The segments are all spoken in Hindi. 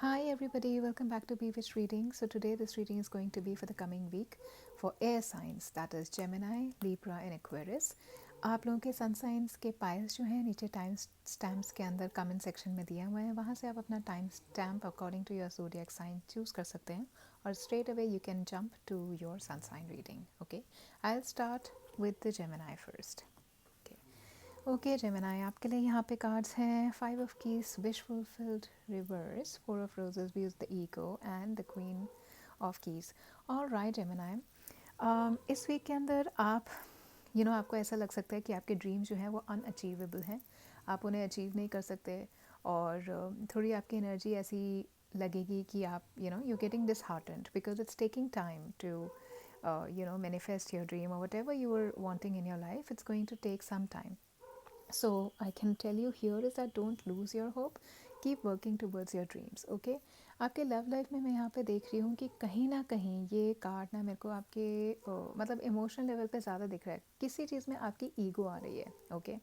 Hi everybody, welcome back to Bewitched Reading. So today this reading is going to be for the coming week for air signs, that is Gemini, Libra and Aquarius. आप लोगों के सन साइंस के पाइल्स जो है नीचे टाइम स्टैम्प्स के अंदर कमेंट सेक्शन में दिया हुआ है, वहाँ से आप अपना time stamp according to your zodiac sign choose कर सकते हैं और straight away you can jump to your sun sign reading. Okay, I will start with the Gemini first. Okay Gemini, आपके लिए यहाँ पे कार्ड्स हैं 5 of keys, wish fulfilled, reverse, 4 of roses, views the ego and the queen of keys. All right Gemini, इस वीक के अंदर आप आपको ऐसा लग सकता है कि आपके ड्रीम जो हैं वो अनअचीवेबल हैं, आप उन्हें अचीव नहीं कर सकते और थोड़ी आपकी एनर्जी ऐसी लगेगी कि आप you getting disheartened because it's taking time to manifest your dream or whatever you were wanting in your life. It's going to take some time. So I can tell you here is that don't lose your hope, keep working towards your dreams. Okay, आपके लव लाइफ में मैं यहाँ पे देख रही हूँ कि कहीं ना कहीं ये कार्ड ना मेरे को आपके मतलब इमोशनल लेवल पे ज़्यादा दिख रहा है, किसी चीज़ में आपकी ईगो आ रही है. ओके,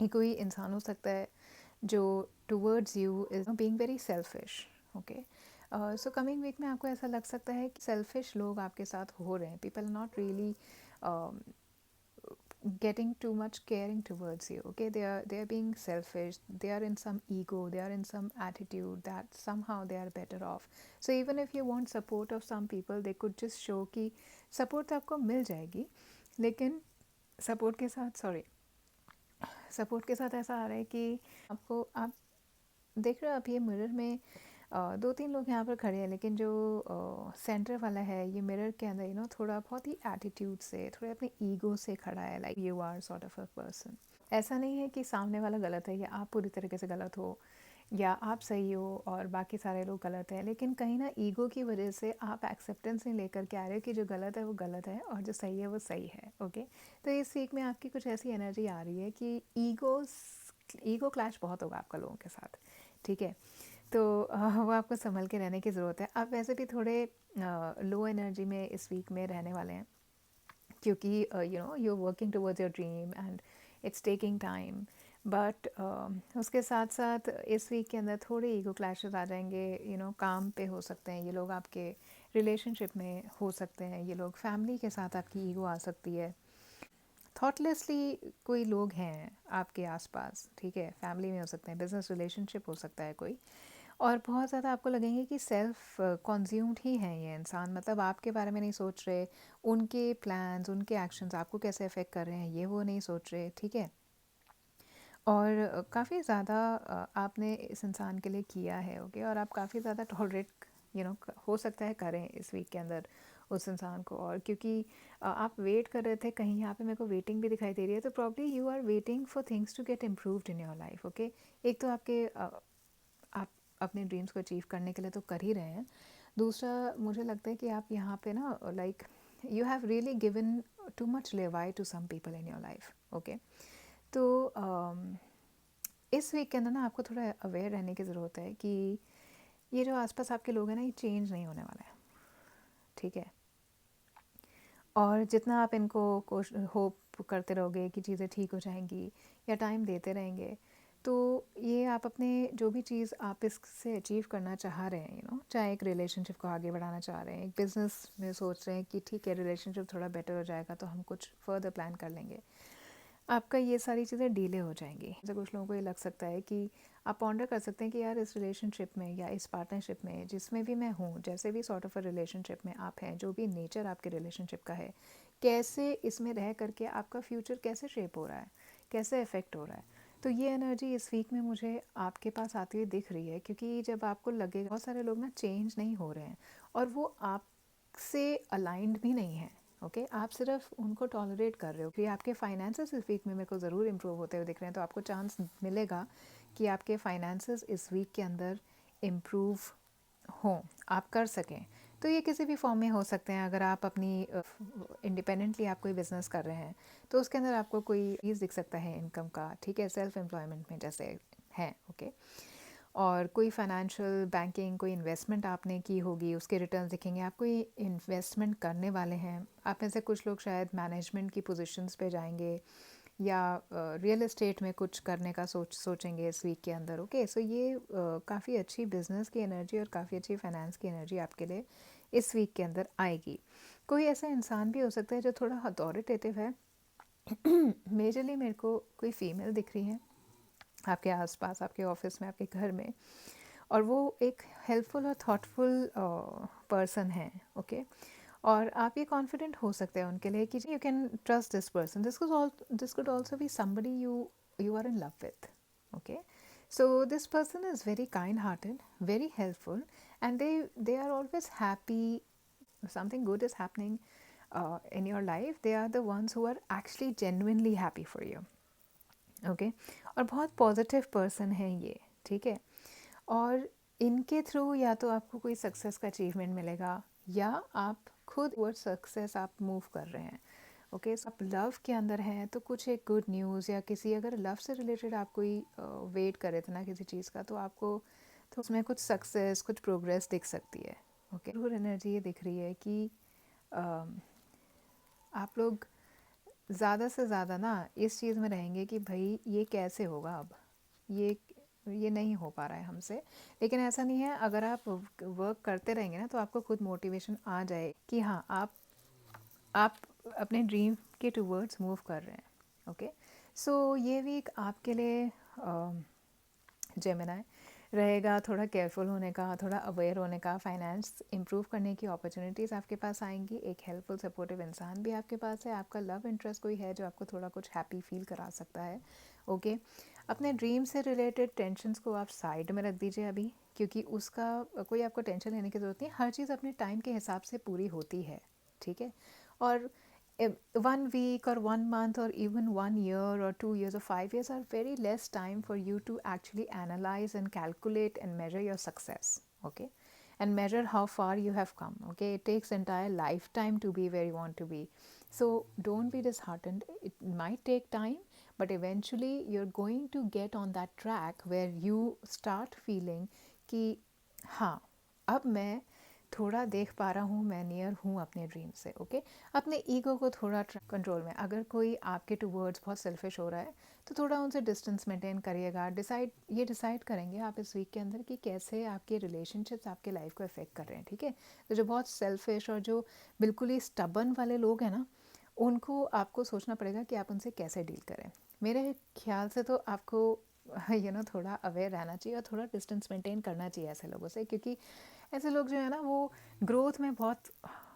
ये कोई इंसान हो सकता है जो towards you is being very selfish. Okay, so coming week में आपको ऐसा लग सकता है कि सेल्फिश लोग आपके साथ हो रहे हैं, people not really getting too much caring towards you. Okay, they are being selfish, they are in some ego, they are in some attitude that somehow they are better off. So even if you want support of some people, they could just show कि support आपको मिल जाएगी, लेकिन support के साथ सपोर्ट के साथ ऐसा आ रहा है कि आपको आप देख रहे हो आप ये मिरर में 2-3 लोग यहाँ पर खड़े हैं, लेकिन जो सेंटर वाला है ये मिरर के अंदर थोड़ा बहुत ही एटीट्यूड से, थोड़े अपने ईगो से खड़ा है, like you are sort of a person. ऐसा नहीं है कि सामने वाला गलत है या आप पूरी तरीके से गलत हो या आप सही हो और बाकी सारे लोग गलत हैं, लेकिन कहीं ना ईगो की वजह से आप एक्सेप्टेंस नहीं लेकर के आ रहे हो कि जो गलत है वो गलत है और जो सही है वो सही है. ओके, तो इस वीक में आपकी कुछ ऐसी एनर्जी आ रही है कि ईगो क्लैश बहुत होगा आपका लोगों के साथ. ठीक है, तो वो आपको संभल के रहने की ज़रूरत है. आप वैसे भी थोड़े लो एनर्जी में इस वीक में रहने वाले हैं, क्योंकि you are working towards your dream and it's taking time. But उसके साथ साथ इस वीक के अंदर थोड़े ईगो क्लैशेस आ जाएंगे. काम पे हो सकते हैं ये लोग, आपके रिलेशनशिप में हो सकते हैं ये लोग, फैमिली के साथ आपकी ईगो आ सकती है. थॉटलेसली कोई लोग हैं आपके आसपास, ठीक है, फैमिली में हो सकते हैं, बिजनेस रिलेशनशिप हो सकता है कोई, और बहुत ज़्यादा आपको लगेंगे कि सेल्फ कंज्यूम्ड ही हैं ये इंसान, मतलब आपके बारे में नहीं सोच रहे, उनके प्लान्स उनके एक्शंस आपको कैसे अफेक्ट कर रहे हैं ये वो नहीं सोच रहे. ठीक है, और काफ़ी ज़्यादा आपने इस इंसान के लिए किया है. ओके, और आप काफ़ी ज़्यादा टॉलरेट हो सकता है करें इस वीक के अंदर उस इंसान को. और क्योंकि आप वेट कर रहे थे, कहीं यहाँ पे मेरे को वेटिंग भी दिखाई दे रही है, तो probably you are waiting for things to get improved in your life. Okay, एक तो आपके आप अपने ड्रीम्स को अचीव करने के लिए तो कर ही रहे हैं, दूसरा मुझे लगता है कि आप यहाँ पे ना like you have really given too much leeway to some people in your life. Okay, तो इस वीक के अंदर ना आपको थोड़ा अवेयर रहने की ज़रूरत है कि ये जो आसपास आपके लोग हैं ना, ये चेंज नहीं होने वाला है. ठीक है, और जितना आप इनको होप करते रहोगे कि चीज़ें ठीक हो जाएंगी या टाइम देते रहेंगे, तो ये आप अपने जो भी चीज़ आप इससे अचीव करना चाह रहे हैं, चाहे एक रिलेशनशिप को आगे बढ़ाना चाह रहे हैं, एक बिज़नेस में सोच रहे हैं कि ठीक है रिलेशनशिप थोड़ा बेटर हो जाएगा तो हम कुछ फर्दर प्लान कर लेंगे, आपका ये सारी चीज़ें डीले हो जाएंगी. जैसे कुछ लोगों को ये लग सकता है कि आप पॉन्डर कर सकते हैं कि यार इस रिलेशनशिप में या इस पार्टनरशिप में जिसमें भी मैं हूँ, जैसे भी सॉर्ट ऑफ अ रिलेशनशिप में आप हैं, जो भी नेचर आपके रिलेशनशिप का है, कैसे इसमें रह करके आपका फ्यूचर कैसे शेप हो रहा है, कैसे इफ़ेक्ट हो रहा है. तो ये एनर्जी इस वीक में मुझे आपके पास आती हुई दिख रही है, क्योंकि जब आपको लगेगा बहुत सारे लोग ना चेंज नहीं हो रहे हैं और वो आपसे अलाइंड भी नहीं है. ओके, आप सिर्फ उनको टॉलरेट कर रहे हो. कि आपके फाइनेंसेस इस वीक में मेरे को ज़रूर इम्प्रूव होते हुए दिख रहे हैं, तो आपको चांस मिलेगा कि आपके फाइनेंसेस इस वीक के अंदर इम्प्रूव हों, आप कर सकें. तो ये किसी भी फॉर्म में हो सकते हैं. अगर आप अपनी इंडिपेंडेंटली आप कोई बिज़नेस कर रहे हैं तो उसके अंदर आपको कोई चीज़ दिख सकता है इनकम का. ठीक है, सेल्फ एम्प्लॉयमेंट में जैसे हैं. ओके, और कोई फाइनेंशियल बैंकिंग कोई इन्वेस्टमेंट आपने की होगी, उसके रिटर्न्स दिखेंगे. आप कोई इन्वेस्टमेंट करने वाले हैं, आप में से कुछ लोग शायद मैनेजमेंट की पोजीशंस पे जाएंगे या रियल एस्टेट में कुछ करने का सोचेंगे इस वीक के अंदर। ओके, सो ये काफ़ी अच्छी बिजनेस की एनर्जी और काफ़ी अच्छी फाइनेंस की एनर्जी आपके लिए इस वीक के अंदर आएगी। कोई ऐसा इंसान भी हो सकता है जो थोड़ा अथॉरिटेटिव है। मेजरली मेरे को कोई फीमेल दिख रही है आपके आसपास, आपके ऑफिस में, आपके घर में, और वो एक हेल्पफुल और थॉटफुल पर्सन है। ओके, और आप ये कॉन्फिडेंट हो सकते हैं उनके लिए कि you can trust this person. This could also be somebody you are in love with. Okay, so this person is very kind hearted, very helpful, and they are always happy. Something good is happening in your life, they are the ones who are actually genuinely happy for you. Okay, और बहुत पॉजिटिव पर्सन है ये, ठीक है। और इनके थ्रू या तो आपको कोई सक्सेस का अचीवमेंट मिलेगा या आप खुद वर्ड सक्सेस आप मूव कर रहे हैं। ओके, सो आप लव के अंदर हैं तो कुछ एक गुड न्यूज़ या किसी अगर लव से रिलेटेड आप कोई वेट कर रहे थे ना किसी चीज़ का, तो आपको तो उसमें कुछ सक्सेस, कुछ प्रोग्रेस दिख सकती है। ओके, जरूर एनर्जी ये दिख रही है कि आप लोग ज़्यादा से ज़्यादा ना इस चीज़ में रहेंगे कि भाई ये कैसे होगा, अब ये नहीं हो पा रहा है हमसे। लेकिन ऐसा नहीं है, अगर आप वर्क करते रहेंगे ना तो आपको खुद मोटिवेशन आ जाए कि हाँ आप अपने ड्रीम के टूवर्ड्स मूव कर रहे हैं। ओके, सो ये वीक आपके लिए जेमिनाई रहेगा थोड़ा केयरफुल होने का, थोड़ा अवेयर होने का, फाइनेंस इंप्रूव करने की अपॉर्चुनिटीज़ आपके पास आएंगी, एक हेल्पफुल सपोर्टिव इंसान भी आपके पास है, आपका लव इंटरेस्ट कोई है जो आपको थोड़ा कुछ हैप्पी फील करा सकता है। ओके, अपने ड्रीम से रिलेटेड टेंशन्स को आप साइड में रख दीजिए अभी, क्योंकि उसका कोई आपको टेंशन लेने की ज़रूरत नहीं। हर चीज़ अपने टाइम के हिसाब से पूरी होती है, ठीक है। और 1 week or 1 month or even 1 year or 2 years or 5 years are very less time for you to actually analyze and calculate and measure your success. Okay, and measure how far you have come. Okay, it takes entire lifetime to be where you want to be. So don't be disheartened. It might take time, but eventually you're going to get on that track where you start feeling कि हाँ, अब मैं थोड़ा देख पा रहा हूँ, मैं नियर हूँ अपने ड्रीम से। ओके, अपने ईगो को थोड़ा कंट्रोल में, अगर कोई आपके टूवर्ड्स बहुत सेल्फिश हो रहा है तो थोड़ा उनसे डिस्टेंस मेंटेन करिएगा। डिसाइड करेंगे आप इस वीक के अंदर कि कैसे आपके रिलेशनशिप्स आपके लाइफ को इफेक्ट कर रहे हैं, ठीक है। तो जो बहुत सेल्फिश और जो बिल्कुल ही स्टबन वाले लोग हैं ना, उनको आपको सोचना पड़ेगा कि आप उनसे कैसे डील करें। मेरे ख्याल से तो आपको थोड़ा अवेयर रहना चाहिए और थोड़ा डिस्टेंस मेंटेन करना चाहिए ऐसे लोगों से, क्योंकि ऐसे लोग जो है ना वो ग्रोथ में बहुत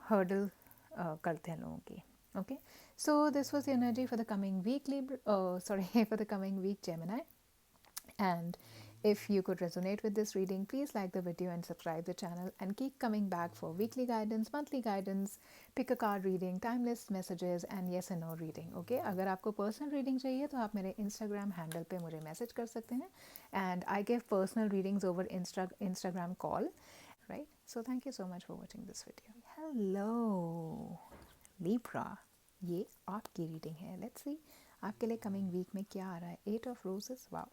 हर्डल करते हैं लोगों की। Okay, so this was the energy for the coming week, for the coming week Gemini. And if you could resonate with this reading, please like the video and subscribe the channel and keep coming back for weekly guidance, monthly guidance, pick a card reading, timeless messages and yes and no reading. Okay, अगर आपको personal reading चाहिए तो आप मेरे Instagram handle पे मुझे message कर सकते हैं, and I give personal readings over Instagram call, right? So thank you so much for watching this video. Hello Libra, ये आपकी रीडिंग है। लेट्स सी आपके लिए कमिंग वीक में क्या आ रहा है। 8 of roses, wow,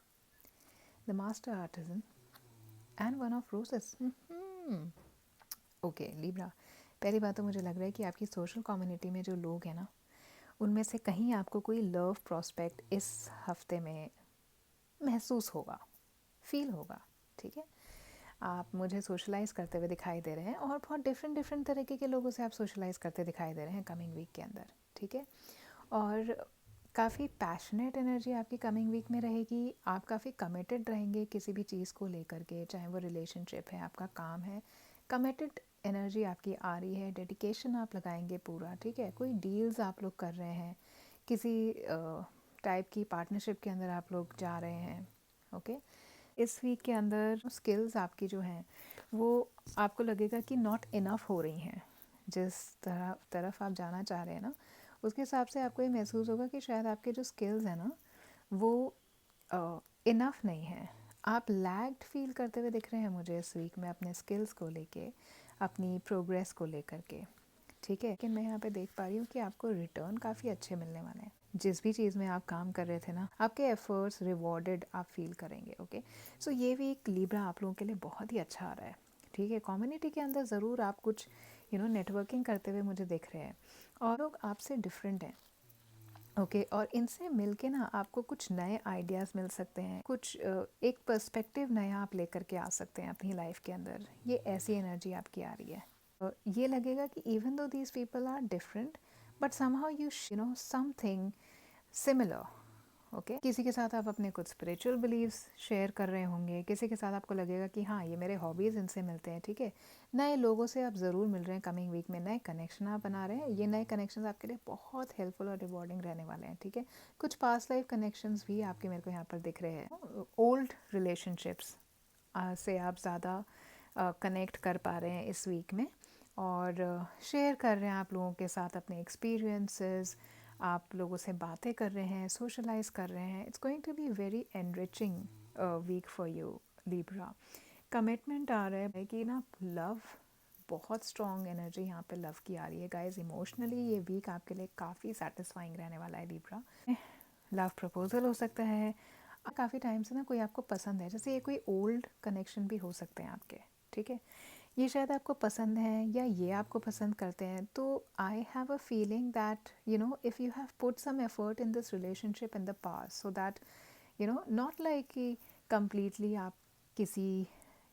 the master artisan and 1 of roses. Okay Libra, पहली बात तो मुझे लग रहा है कि आपकी सोशल कम्युनिटी में जो लोग हैं ना, उनमें से कहीं आपको कोई लव प्रोस्पेक्ट इस हफ्ते में महसूस होगा, फील होगा, ठीक है। आप मुझे सोशलाइज़ करते हुए दिखाई दे रहे हैं और बहुत डिफरेंट तरीके के लोगों से आप सोशलाइज़ करते दिखाई दे रहे हैं कमिंग वीक के अंदर, ठीक है। और काफ़ी पैशनेट एनर्जी आपकी कमिंग वीक में रहेगी। आप काफ़ी कमिटेड रहेंगे किसी भी चीज़ को लेकर के, चाहे वो रिलेशनशिप है, आपका काम है। कमिटेड एनर्जी आपकी आ रही है, डेडिकेशन आप लगाएंगे पूरा, ठीक है। कोई डील्स आप लोग कर रहे हैं, किसी टाइप की पार्टनरशिप के अंदर आप लोग जा रहे हैं। ओके, इस वीक के अंदर स्किल्स आपकी जो हैं वो आपको लगेगा कि नॉट इनफ हो रही हैं। जिस तरफ आप जाना चाह रहे हैं ना, उसके हिसाब से आपको ये महसूस होगा कि शायद आपके जो स्किल्स हैं ना वो इनफ नहीं है। आप लैग्ड फील करते हुए दिख रहे हैं मुझे इस वीक में अपने स्किल्स को लेके, अपनी प्रोग्रेस को लेकर के, ठीक है। लेकिन मैं यहाँ पे देख पा रही हूँ कि आपको रिटर्न काफ़ी अच्छे मिलने वाले हैं। जिस भी चीज़ में आप काम कर रहे थे ना, आपके एफर्ट्स रिवॉर्डेड आप फील करेंगे। ओके, सो ये वीक लिब्रा आप लोगों के लिए बहुत ही अच्छा आ रहा है, ठीक है। कम्युनिटी के अंदर ज़रूर आप कुछ नेटवर्किंग करते हुए मुझे दिख रहे हैं और लोग आपसे डिफरेंट हैं। ओके और इनसे मिलके ना आपको कुछ नए आइडियाज़ मिल सकते हैं, कुछ एक पर्सपेक्टिव नया आप लेकर के आ सकते हैं अपनी लाइफ के अंदर। ये ऐसी एनर्जी आपकी आ रही है। ये लगेगा कि even though these people are different but somehow you know something similar. Okay किसी के साथ आप अपने कुछ स्पिरिचुअल बिलीव्स शेयर कर रहे होंगे, किसी के साथ आपको लगेगा कि हाँ ये मेरे हॉबीज़ इनसे मिलते हैं, ठीक है। नए लोगों से आप ज़रूर मिल रहे हैं कमिंग वीक में, नए कनेक्शन आप बना रहे हैं। ये नए कनेक्शंस आपके लिए बहुत हेल्पफुल और रिवॉर्डिंग रहने वाले हैं, ठीक है। कुछ पास्ट लाइफ कनेक्शंस भी आपके मेरे को यहाँ पर दिख रहे हैं। ओल्ड रिलेशनशिप्स से आप ज़्यादा कनेक्ट कर पा रहे हैं इस वीक में और शेयर कर रहे हैं आप लोगों के साथ अपने एक्सपीरियंसेस, आप लोगों से बातें कर रहे हैं, सोशलाइज कर रहे हैं। It's going to be very enriching week for you Libra. Commitment आ रहा है कि ना लव, बहुत स्ट्रॉन्ग एनर्जी यहाँ पे लव की आ रही है गाइज। इमोशनली ये वीक आपके लिए काफ़ी सेटिस्फाइंग रहने वाला है लिब्रा। लव प्रपोजल हो सकता है, काफ़ी टाइम से ना कोई आपको पसंद है, जैसे ये कोई ओल्ड कनेक्शन भी हो सकते हैं आपके, ठीक है। ये शायद आपको पसंद है या ये आपको पसंद करते हैं। तो I have a feeling that you know if you have put some effort in this relationship in the past, so that you know not like कि कम्प्लीटली आप किसी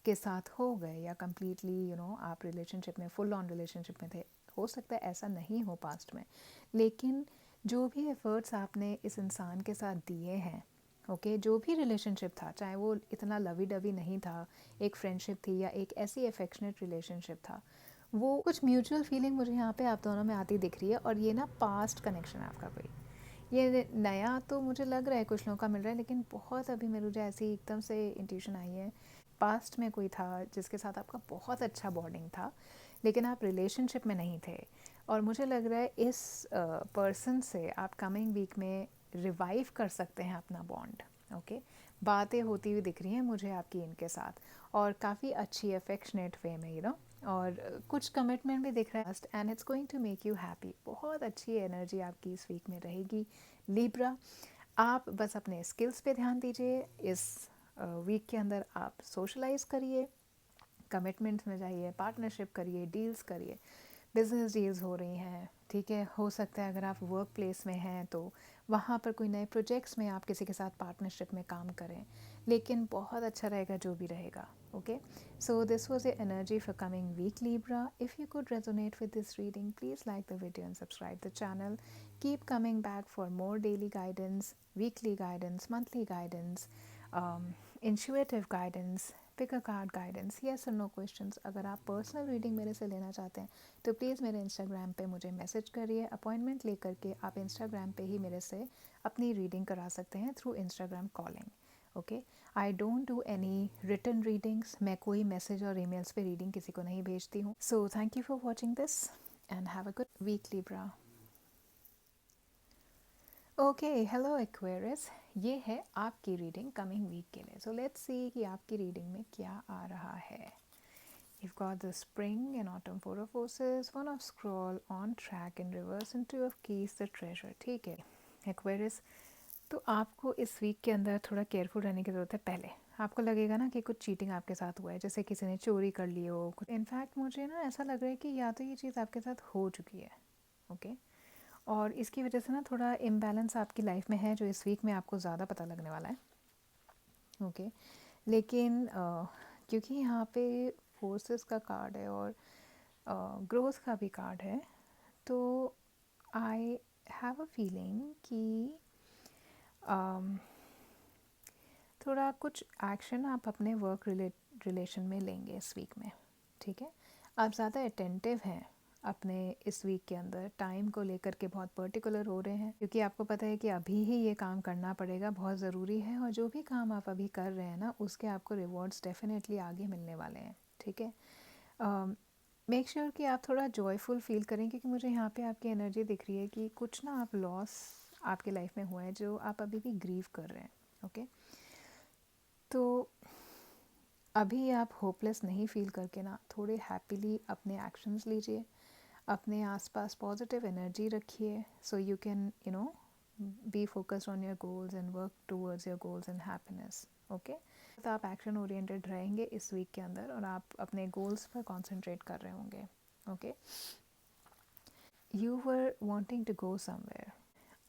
के साथ हो गए या कम्प्लीटली यू नो आप रिलेशनशिप में फुल ऑन रिलेशनशिप में थे, हो सकता है ऐसा नहीं हो पास्ट में, लेकिन जो भी एफ़र्ट्स आपने इस इंसान के साथ दिए हैं, ओके जो भी रिलेशनशिप था, चाहे वो इतना लवी डवी नहीं था, एक फ्रेंडशिप थी या एक ऐसी अफेक्शनेट रिलेशनशिप था, वो कुछ म्यूचुअल फीलिंग मुझे यहाँ पे आप दोनों में आती दिख रही है। और ये ना पास्ट कनेक्शन है आपका कोई, ये नया तो मुझे लग रहा है कुछ लोगों का मिल रहा है, लेकिन बहुत अभी मुझे ऐसी एकदम से इंट्यूशन आई है। पास्ट में कोई था जिसके साथ आपका बहुत अच्छा बॉन्डिंग था, लेकिन आप रिलेशनशिप में नहीं थे, और मुझे लग रहा है इस पर्सन से आप कमिंग वीक में रिवाइव कर सकते हैं अपना बॉन्ड। ओके बातें होती हुई दिख रही हैं मुझे आपकी इनके साथ, और काफ़ी अच्छी अफेक्शनेट वे में, यू नो, और कुछ कमिटमेंट भी दिख रहा है and it's going to make you happy. बहुत अच्छी एनर्जी आपकी इस वीक में रहेगी लिब्रा। आप बस अपने स्किल्स पे ध्यान दीजिए, इस वीक के अंदर आप सोशलाइज करिए, कमिटमेंट्स में जाइए, पार्टनरशिप करिए, डील्स करिए, बिजनेस डील्स हो रही हैं, ठीक है। हो सकता है अगर आप वर्क प्लेस में हैं तो वहाँ पर कोई नए प्रोजेक्ट्स में आप किसी के साथ पार्टनरशिप में काम करें, लेकिन बहुत अच्छा रहेगा जो भी रहेगा। Okay so this was a energy for coming week Libra. If you could resonate with this reading, please like the video and subscribe the channel. Keep coming back for more daily guidance, weekly guidance, monthly guidance, intuitive guidance, pick a card guidance, yes और नो क्वेश्चंस। अगर आप पर्सनल रीडिंग मेरे से लेना चाहते हैं तो प्लीज़ मेरे इंस्टाग्राम पे मुझे मैसेज करिए। अपॉइंटमेंट लेकर के आप इंस्टाग्राम पे ही मेरे से अपनी रीडिंग करा सकते हैं through Instagram calling. Okay I don't do any written readings, मैं कोई मैसेज और ईमेल्स पे रीडिंग किसी को नहीं भेजती हूँ। So thank you for watching this and have a good week Libra. Okay hello Aquarius, ये है आपकी रीडिंग कमिंग वीक के लिए। सो लेट्स सी कि आपकी रीडिंग में क्या आ रहा है। You've got the spring and autumn four of forces, one of scroll, on track in reverse, and two of keys, the treasure। ठीक है एक्वेरियस, तो आपको इस वीक के अंदर थोड़ा केयरफुल रहने की ज़रूरत है। पहले आपको लगेगा ना कि कुछ चीटिंग आपके साथ हुआ है, जैसे किसी ने चोरी कर ली हो। इनफैक्ट मुझे ना ऐसा लग रहा है कि या तो ये चीज़ आपके साथ हो चुकी है, ओके और इसकी वजह से ना थोड़ा इम्बैलेंस आपकी लाइफ में है, जो इस वीक में आपको ज़्यादा पता लगने वाला है। ओके लेकिन क्योंकि यहाँ पे फोर्सेस का कार्ड है और ग्रोथ का भी कार्ड है, तो आई हैव अ फीलिंग कि थोड़ा कुछ एक्शन आप अपने वर्क रिलेशन में लेंगे इस वीक में, ठीक है। आप ज़्यादा अटेंटिव हैं अपने इस वीक के अंदर, टाइम को लेकर के बहुत पर्टिकुलर हो रहे हैं, क्योंकि आपको पता है कि अभी ही ये काम करना पड़ेगा, बहुत ज़रूरी है, और जो भी काम आप अभी कर रहे हैं ना उसके आपको रिवॉर्ड्स डेफिनेटली आगे मिलने वाले हैं, ठीक है। मेक श्योर कि आप थोड़ा जॉयफुल फील करें, क्योंकि मुझे यहाँ पे आपकी एनर्जी दिख रही है कि कुछ ना आप लॉस आपके लाइफ में हुआ है जो आप अभी भी ग्रीव कर रहे हैं। ओके तो अभी आप होपलेस नहीं फील करके ना थोड़े हैप्पीली अपने एक्शंस लीजिए, अपने आसपास पॉजिटिव एनर्जी रखिए, so you can you know be focused on your goals and work towards your goals and happiness. Okay तो आप एक्शन ओरिएंटेड रहेंगे इस वीक के अंदर और आप अपने गोल्स पर कॉन्सेंट्रेट कर रहे होंगे। Okay you were wanting to go somewhere,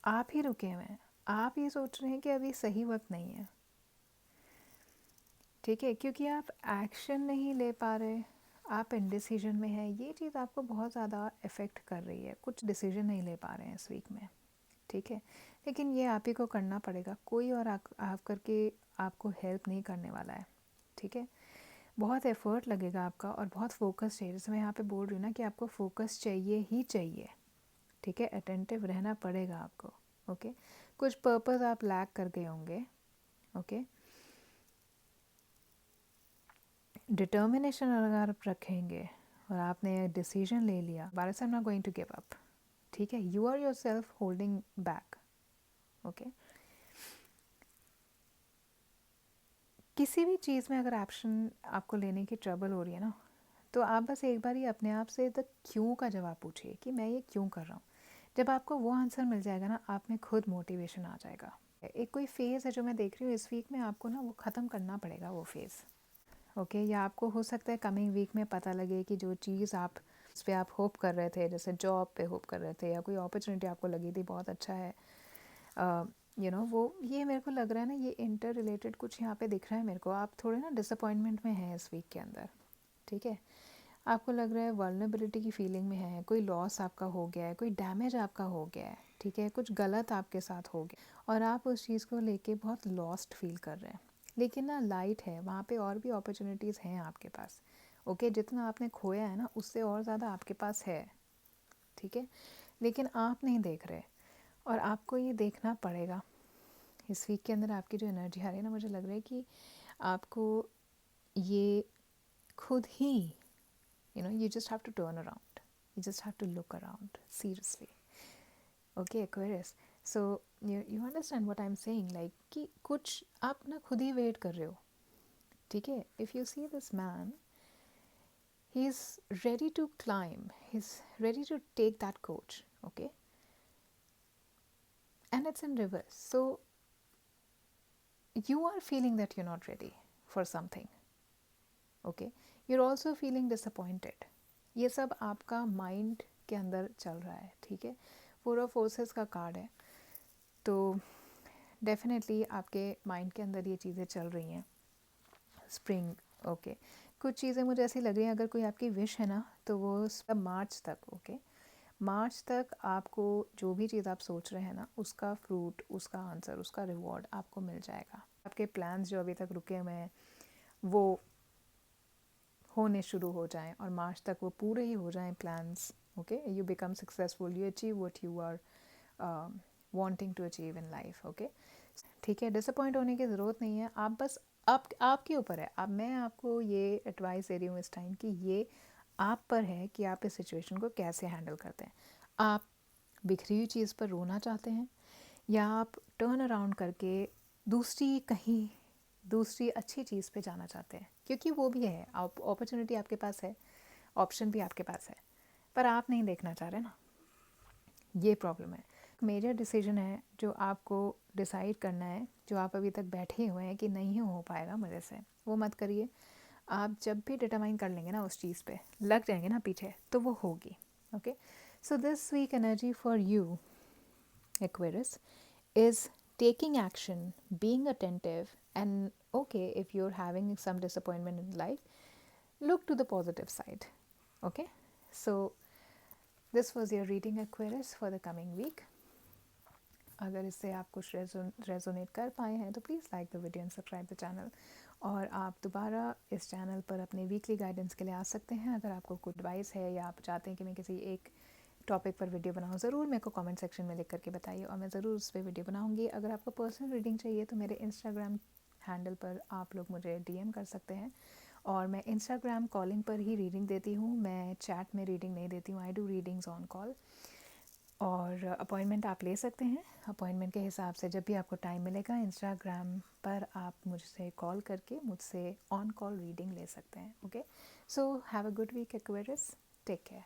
आप ही रुके हुए हैं, आप ये सोच रहे हैं कि अभी सही वक्त नहीं है, ठीक है, क्योंकि आप एक्शन नहीं ले पा रहे, आप इंडिसीजन में हैं। ये चीज़ आपको बहुत ज़्यादा इफ़ेक्ट कर रही है, कुछ डिसीजन नहीं ले पा रहे हैं इस वीक में, ठीक है। लेकिन ये आप ही को करना पड़ेगा, कोई और आप करके आपको हेल्प नहीं करने वाला है, ठीक है। बहुत एफर्ट लगेगा आपका और बहुत फोकस चाहिए, जैसे मैं यहाँ पे बोल रही हूँ ना कि आपको फोकस चाहिए ही चाहिए, ठीक है। अटेंटिव रहना पड़ेगा आपको, ओके। कुछ पर्पस आप लैक कर गए होंगे, ओके। डिटर्मिनेशन अगर आप रखेंगे और आपने डिसीजन ले लिया, बारिश I am not going to give up, ठीक है, you are yourself holding back, okay. किसी भी चीज़ में अगर एक्शन आपको लेने की ट्रबल हो रही है ना, तो आप बस एक बार ही अपने आप से द क्यों का जवाब पूछिए कि मैं ये क्यों कर रहा हूँ। जब आपको वो आंसर मिल जाएगा ना, आप में खुद मोटिवेशन आ जाएगा। एक कोई फेज़ है जो मैं देख रही हूँ इस वीक में, आपको ना वो ख़त्म करना पड़ेगा वो फेज़, ओके। या आपको हो सकता है कमिंग वीक में पता लगे कि जो चीज़ आप उस पर आप होप कर रहे थे, जैसे जॉब पे होप कर रहे थे या कोई अपॉर्चुनिटी आपको लगी थी बहुत अच्छा है, वो ये मेरे को लग रहा है ना, ये इंटर रिलेटेड कुछ यहाँ पे दिख रहा है मेरे को। आप थोड़े ना डिसअपॉइंटमेंट में हैं इस वीक के अंदर, ठीक है। आपको लग रहा है वल्नरेबिलिटी की फीलिंग में है, कोई लॉस आपका हो गया है, कोई डैमेज आपका हो गया है, ठीक है, कुछ गलत आपके साथ हो गया और आप उस चीज़ को लेके बहुत लॉस्ट फील कर रहे हैं। लेकिन ना लाइट है वहाँ पे, और भी अपॉर्चुनिटीज़ हैं आपके पास, ओके। जितना आपने खोया है ना उससे और ज़्यादा आपके पास है, ठीक है। लेकिन आप नहीं देख रहे और आपको ये देखना पड़ेगा। इस वीक के अंदर आपकी जो एनर्जी आ रही है ना, मुझे लग रहा है कि आपको ये खुद ही, you just have to turn around, you just have to look around seriously, okay Aquarius. So you understand what I'm saying, like कि कुछ आप ना खुद ही वेट कर रहे हो, ठीक है। if you see this man, he's ready to climb, he's ready to take that coach, okay, and it's in reverse. So you are feeling that you're not ready for something, okay, you're also feeling disappointed. ये सब आपका माइंड के अंदर चल रहा है, ठीक है। फोर ऑफ फोर्सेस का कार्ड है, तो डेफिनेटली आपके माइंड के अंदर ये चीज़ें चल रही हैं। Spring, okay. कुछ चीज़ें मुझे ऐसी लग रही हैं, अगर कोई आपकी विश है ना, तो वो सब मार्च तक, ओके। मार्च तक आपको जो भी चीज़ आप सोच रहे हैं ना, उसका फ्रूट, उसका आंसर, उसका रिवॉर्ड आपको मिल जाएगा। आपके प्लान्स जो अभी तक रुके हुए हैं वो होने शुरू हो जाएं और मार्च तक वो पूरे ही हो जाएं plans, okay. You become successful, you achieve what you are wanting to achieve in life, okay, ठीक है। डिसअपॉइंट होने की ज़रूरत नहीं है, आप बस आपके ऊपर है। अब मैं आपको ये एडवाइस दे रही हूँ इस टाइम कि ये आप पर है कि आप इस सिचुएशन को कैसे हैंडल करते हैं। आप बिखरी हुई चीज़ पर रोना चाहते हैं या आप टर्न अराउंड करके दूसरी अच्छी चीज़ पे जाना चाहते हैं, क्योंकि वो भी है, अपॉर्चुनिटी आपके पास है, ऑप्शन भी आपके पास है, पर आप नहीं देखना चाह रहे ना, ये प्रॉब्लम है। मेजर डिसीजन है जो आपको डिसाइड करना है, जो आप अभी तक बैठे हुए हैं कि नहीं हो पाएगा मेरे से, वो मत करिए। आप जब भी डिटरमाइन कर लेंगे ना, उस चीज़ पे लग जाएंगे ना पीछे, तो वो होगी, okay. So this week energy for you Aquarius is taking action, being attentive, and okay, if you're having some disappointment in life, look to the positive side, okay. So this was your reading Aquarius for the coming week. अगर इससे आप कुछ रेजोनेट कर पाए हैं तो please like the video and subscribe the channel, और आप दोबारा इस चैनल पर अपने वीकली गाइडेंस के लिए आ सकते हैं। अगर आपको कोई एडवाइस है या आप चाहते हैं कि मैं किसी एक टॉपिक पर वीडियो बनाऊँ, ज़रूर मेरे को कमेंट सेक्शन में लिख करके बताइए और मैं ज़रूर उस पर वीडियो बनाऊँगी। अगर आपको पर्सनल रीडिंग चाहिए तो मेरे इंस्टाग्राम हैंडल पर आप लोग मुझे डीएम कर सकते हैं, और मैं इंस्टाग्राम कॉलिंग पर ही रीडिंग देती हूँ, मैं चैट में रीडिंग नहीं देती हूँ। I do readings on call, और अपॉइंटमेंट आप ले सकते हैं। अपॉइंटमेंट के हिसाब से जब भी आपको टाइम मिलेगा, इंस्टाग्राम पर आप मुझसे कॉल करके मुझसे ऑन कॉल रीडिंग ले सकते हैं, okay. So have a good week Aquarius, take care.